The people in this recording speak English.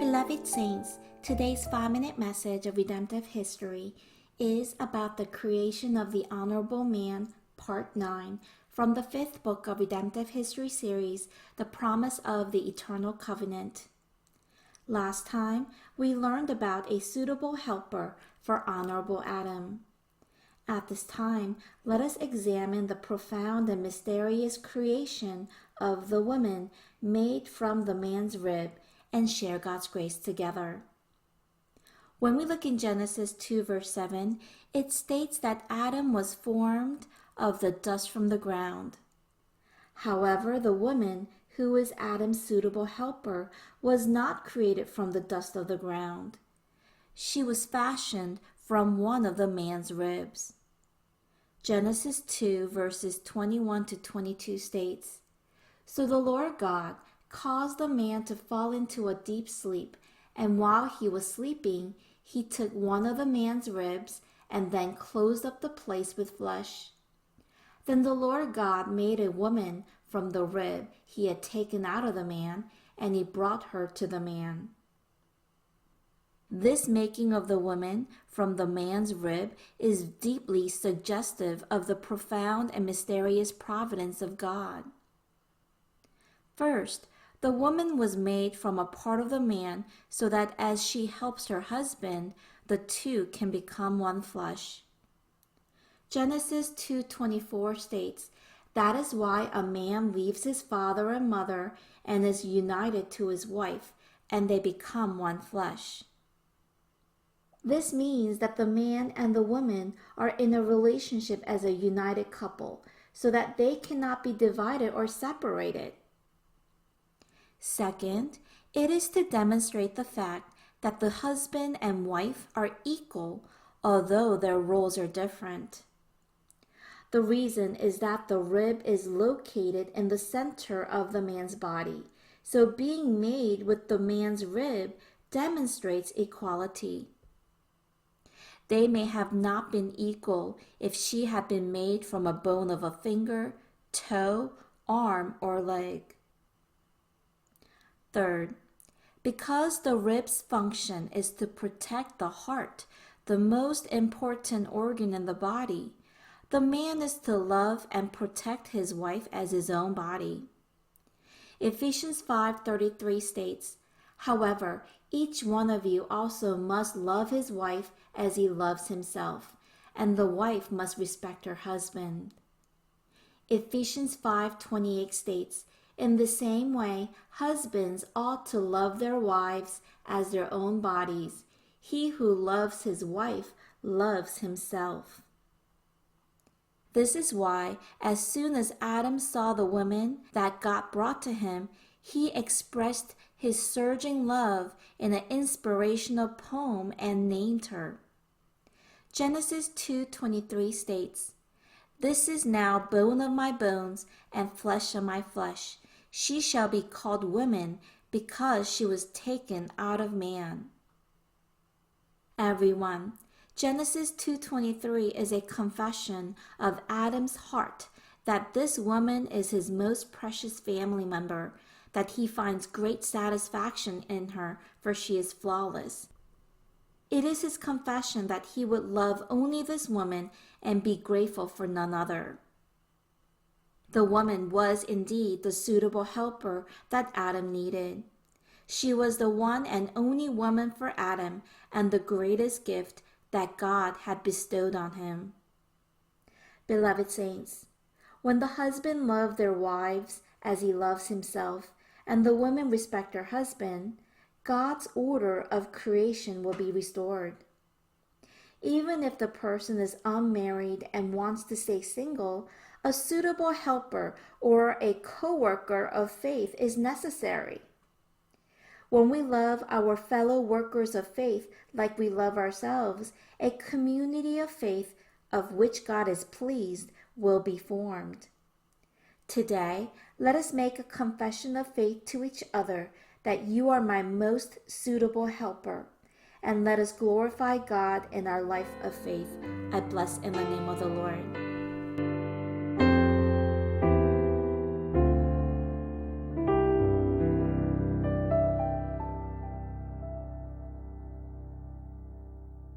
Beloved Saints, today's 5-minute message of redemptive history is about the creation of the Honorable Man, Part 9, from the 5th book of Redemptive History series, The Promise of the Eternal Covenant. Last time, we learned about a suitable helper for Honorable Adam. At this time, let us examine the profound and mysterious creation of the woman made from the man's rib and share God's grace together. When we look in Genesis 2 verse 7, it states that Adam was formed of the dust from the ground. However, the woman, who is Adam's suitable helper, was not created from the dust of the ground. She was fashioned from one of the man's ribs. Genesis 2 verses 21 to 22 states, "So the Lord God caused the man to fall into a deep sleep, and while he was sleeping, he took one of the man's ribs and then closed up the place with flesh. Then the Lord God made a woman from the rib he had taken out of the man, and he brought her to the man." This making of the woman from the man's rib is deeply suggestive of the profound and mysterious providence of God. First, the woman was made from a part of the man so that as she helps her husband, the two can become one flesh. Genesis 2:24 states, "That is why a man leaves his father and mother and is united to his wife, and they become one flesh." This means that the man and the woman are in a relationship as a united couple, so that they cannot be divided or separated. Second, it is to demonstrate the fact that the husband and wife are equal, although their roles are different. The reason is that the rib is located in the center of the man's body, so being made with the man's rib demonstrates equality. They may have not been equal if she had been made from a bone of a finger, toe, arm, or leg. Third, because the rib's function is to protect the heart, the most important organ in the body, the man is to love and protect his wife as his own body. Ephesians 5:33 states, "However, each one of you also must love his wife as he loves himself, and the wife must respect her husband." Ephesians 5:28 states, "In the same way, husbands ought to love their wives as their own bodies. He who loves his wife loves himself." This is why, as soon as Adam saw the woman that God brought to him, he expressed his surging love in an inspirational poem and named her. Genesis 2:23 states, "This is now bone of my bones and flesh of my flesh. She shall be called woman because she was taken out of man." Everyone, Genesis 2:23 is a confession of Adam's heart that this woman is his most precious family member, that he finds great satisfaction in her, for she is flawless. It is his confession that he would love only this woman and be grateful for none other. The woman was indeed the suitable helper that Adam needed. She was the one and only woman for Adam and the greatest gift that God had bestowed on him. Beloved saints, when the husband loved their wives as he loves himself, and the woman respect her husband, God's order of creation will be restored. Even if the person is unmarried and wants to stay single, a suitable helper or a co-worker of faith is necessary. When we love our fellow workers of faith like we love ourselves, a community of faith of which God is pleased will be formed. Today, let us make a confession of faith to each other that you are my most suitable helper, and let us glorify God in our life of faith. I bless in the name of the Lord.